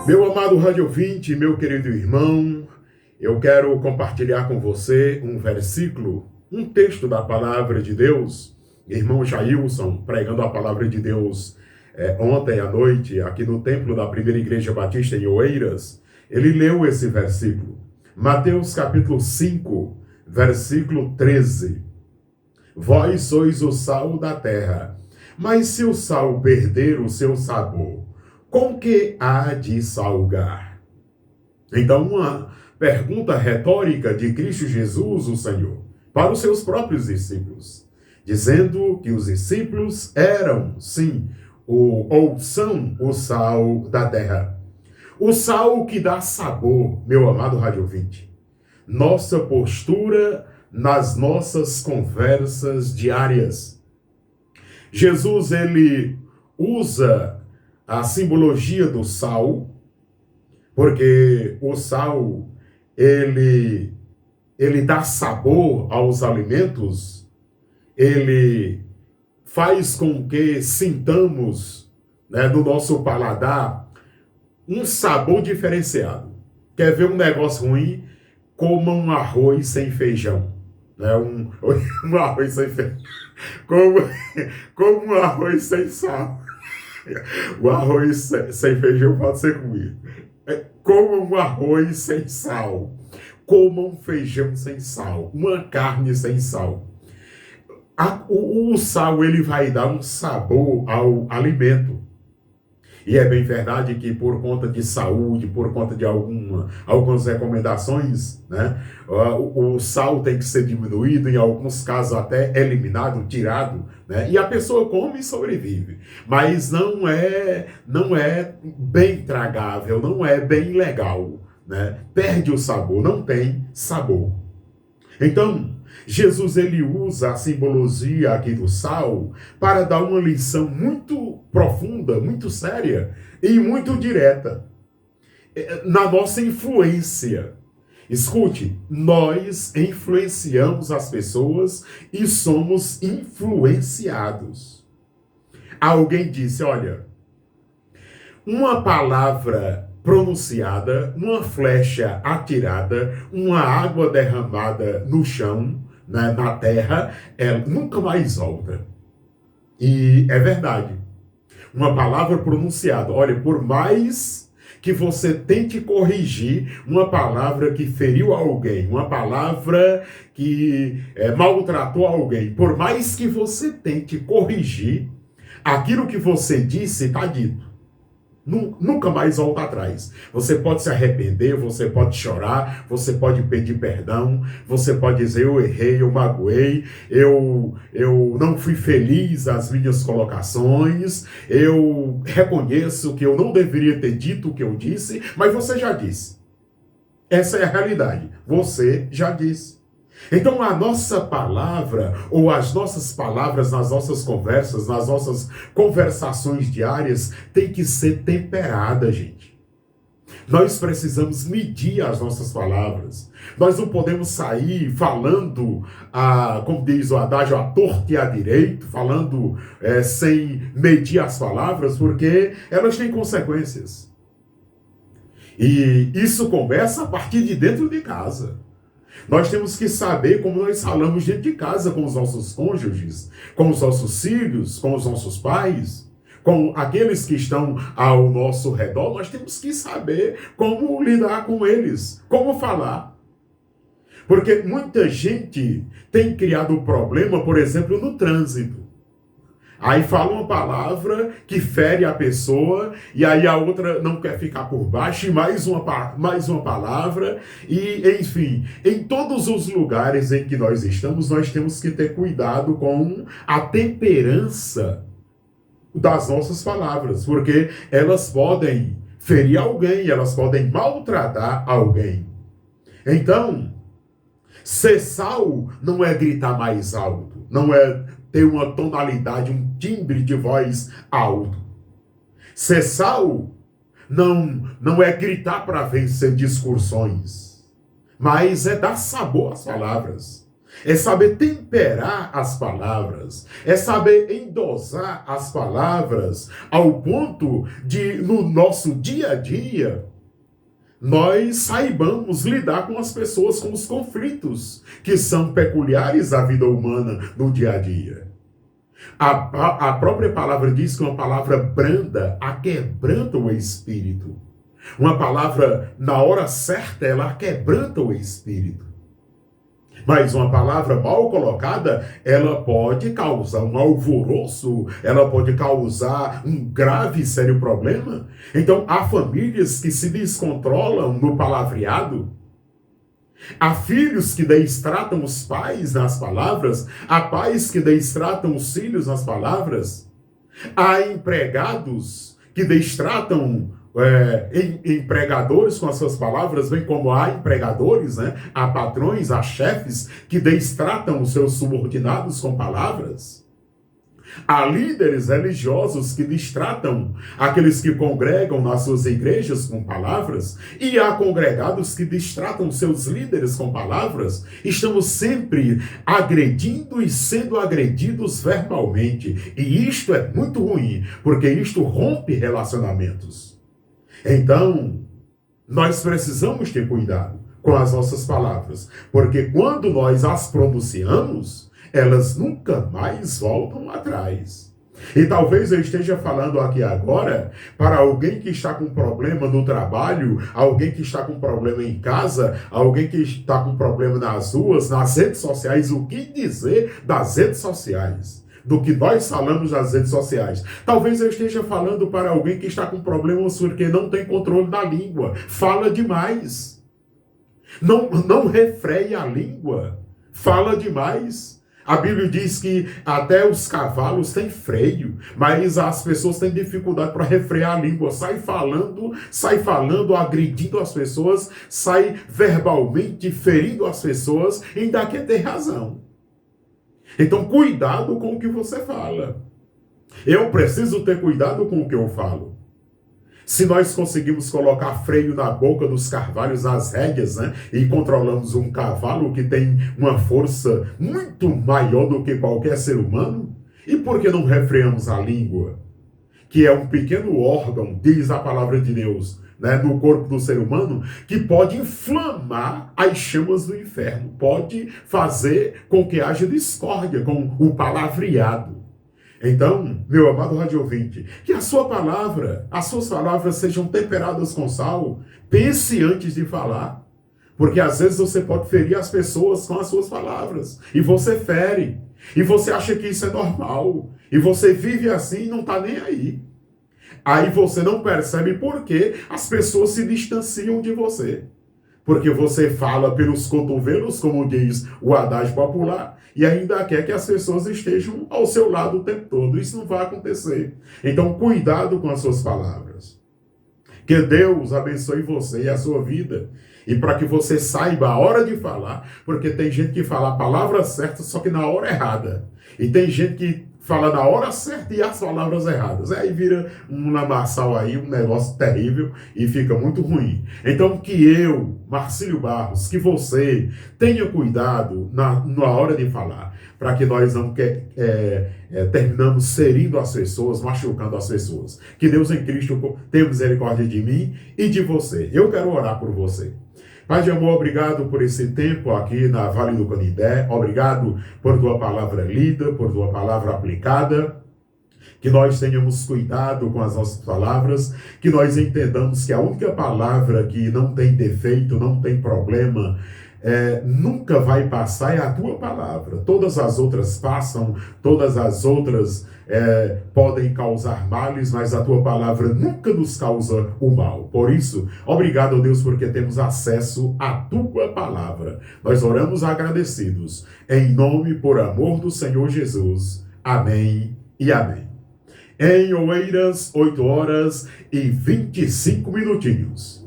Meu amado rádio ouvinte, meu querido irmão, eu quero compartilhar com você um versículo, um texto da palavra de Deus. Irmão Jailson, pregando a palavra de Deus ontem à noite, aqui no templo da Primeira Igreja Batista em Oeiras, ele leu esse versículo. Mateus capítulo 5, versículo 13. Vós sois o sal da terra, mas se o sal perder o seu sabor, com que há de salgar? Então, uma pergunta retórica de Cristo Jesus, o Senhor, para os seus próprios discípulos, dizendo que os discípulos eram, sim, ou são o sal da terra. O sal que dá sabor, meu amado rádio ouvinte. Nossa postura nas nossas conversas diárias. Jesus, ele usa a simbologia do sal, porque o sal, ele dá sabor aos alimentos, ele faz com que sintamos, no nosso paladar um sabor diferenciado. Quer ver um negócio ruim? Coma um arroz sem feijão. Um arroz sem feijão. Como um arroz sem sal. O arroz sem feijão pode ser comido. Coma um arroz sem sal. Coma um feijão sem sal. Uma carne sem sal. O sal, ele vai dar um sabor ao alimento. E é bem verdade que por conta de saúde, por conta de algumas recomendações, o sal tem que ser diminuído, em alguns casos até eliminado, tirado, e a pessoa come e sobrevive. Mas não é bem tragável, não é bem legal, Perde o sabor, não tem sabor. Então, Jesus, ele usa a simbologia aqui do sal para dar uma lição muito profunda, muito séria e muito direta na nossa influência. Escute, nós influenciamos as pessoas e somos influenciados. Alguém disse, olha, uma palavra pronunciada, uma flecha atirada, uma água derramada no chão, na terra, ela nunca mais volta. E é verdade. Uma palavra pronunciada, olha, por mais que você tente corrigir uma palavra que feriu alguém, uma palavra que maltratou alguém, por mais que você tente corrigir, aquilo que você disse está dito. Nunca mais volta atrás. Você pode se arrepender, você pode chorar, você pode pedir perdão, você pode dizer, eu errei, eu magoei, eu não fui feliz nas minhas colocações, eu reconheço que eu não deveria ter dito o que eu disse, mas você já disse. Essa é a realidade. Você já disse. Então a nossa palavra, ou as nossas palavras nas nossas conversas, nas nossas conversações diárias, tem que ser temperada, gente. Nós precisamos medir as nossas palavras. Nós não podemos sair falando, como diz o adágio, à torta e à direito, falando sem medir as palavras, porque elas têm consequências. E isso começa a partir de dentro de casa. Nós temos que saber como nós falamos dentro de casa com os nossos cônjuges, com os nossos filhos, com os nossos pais, com aqueles que estão ao nosso redor. Nós temos que saber como lidar com eles, como falar. Porque muita gente tem criado problema, por exemplo, no trânsito. Aí fala uma palavra que fere a pessoa, e aí a outra não quer ficar por baixo, e mais uma palavra, e enfim, em todos os lugares em que nós estamos, nós temos que ter cuidado com a temperança das nossas palavras, porque elas podem ferir alguém, elas podem maltratar alguém. Então, ser sal não é gritar mais alto, não é ter uma tonalidade, um timbre de voz alto. Ser sal não é gritar para vencer discussões, mas é dar sabor às palavras. É saber temperar as palavras, é saber endosar as palavras ao ponto de, no nosso dia a dia, nós saibamos lidar com as pessoas, com os conflitos que são peculiares à vida humana no dia a dia. A própria palavra diz que uma palavra branda aquebranta o espírito. Uma palavra, na hora certa, ela quebranta o espírito. Mas uma palavra mal colocada, ela pode causar um alvoroço, ela pode causar um grave e sério problema. Então, há famílias que se descontrolam no palavreado. Há filhos que destratam os pais nas palavras, há pais que destratam os filhos nas palavras. Há empregados que destratam empregadores com as suas palavras, bem como há empregadores, né? Há patrões, há chefes que destratam os seus subordinados com palavras. Há líderes religiosos que destratam aqueles que congregam nas suas igrejas com palavras, e há congregados que destratam seus líderes com palavras. Estamos sempre agredindo e sendo agredidos verbalmente, e isto é muito ruim, porque isto rompe relacionamentos. Então, nós precisamos ter cuidado com as nossas palavras, porque quando nós as pronunciamos, elas nunca mais voltam atrás. E talvez eu esteja falando aqui agora para alguém que está com problema no trabalho, alguém que está com problema em casa, alguém que está com problema nas ruas, nas redes sociais. O que dizer das redes sociais? Do que nós falamos nas redes sociais. Talvez eu esteja falando para alguém que está com problemas porque não tem controle da língua. Fala demais. Não refreia a língua. Fala demais. A Bíblia diz que até os cavalos têm freio, mas as pessoas têm dificuldade para refrear a língua. Sai falando, agredindo as pessoas, sai verbalmente ferindo as pessoas, e ainda quer ter razão. Então, cuidado com o que você fala. Eu preciso ter cuidado com o que eu falo. Se nós conseguimos colocar freio na boca dos carvalhos, nas rédeas, né, e controlamos um cavalo que tem uma força muito maior do que qualquer ser humano, e por que não refreamos a língua? Que é um pequeno órgão, diz a palavra de Deus, né, no corpo do ser humano, que pode inflamar as chamas do inferno, pode fazer com que haja discórdia com o palavreado. Então, meu amado rádio ouvinte, que as suas palavras sejam temperadas com sal. Pense antes de falar, porque às vezes você pode ferir as pessoas com as suas palavras, e você fere, e você acha que isso é normal, e você vive assim e não está nem aí. Aí você não percebe por que as pessoas se distanciam de você. Porque você fala pelos cotovelos, como diz o adágio popular, e ainda quer que as pessoas estejam ao seu lado o tempo todo. Isso não vai acontecer. Então, cuidado com as suas palavras. Que Deus abençoe você e a sua vida. E para que você saiba a hora de falar, porque tem gente que fala a palavra certa, só que na hora errada. E tem gente que fala na hora certa e as palavras erradas. Aí vira um lamaçal aí, um negócio terrível e fica muito ruim. Então que eu, Marcílio Barros, que você tenha cuidado na hora de falar, para que nós não terminamos ferindo as pessoas, machucando as pessoas. Que Deus em Cristo tenha misericórdia de mim e de você. Eu quero orar por você. Pai de amor, obrigado por esse tempo aqui na Vale do Canindé. Obrigado por tua palavra lida, por tua palavra aplicada. Que nós tenhamos cuidado com as nossas palavras, que nós entendamos que a única palavra que não tem defeito, não tem problema, nunca vai passar é a tua palavra. Todas as outras passam, todas as outras podem causar males, mas a tua palavra nunca nos causa o mal. Por isso, obrigado, Deus, porque temos acesso à tua palavra. Nós oramos agradecidos, em nome e por amor do Senhor Jesus. Amém e amém. Em Oeiras, 8 horas e 25 minutinhos.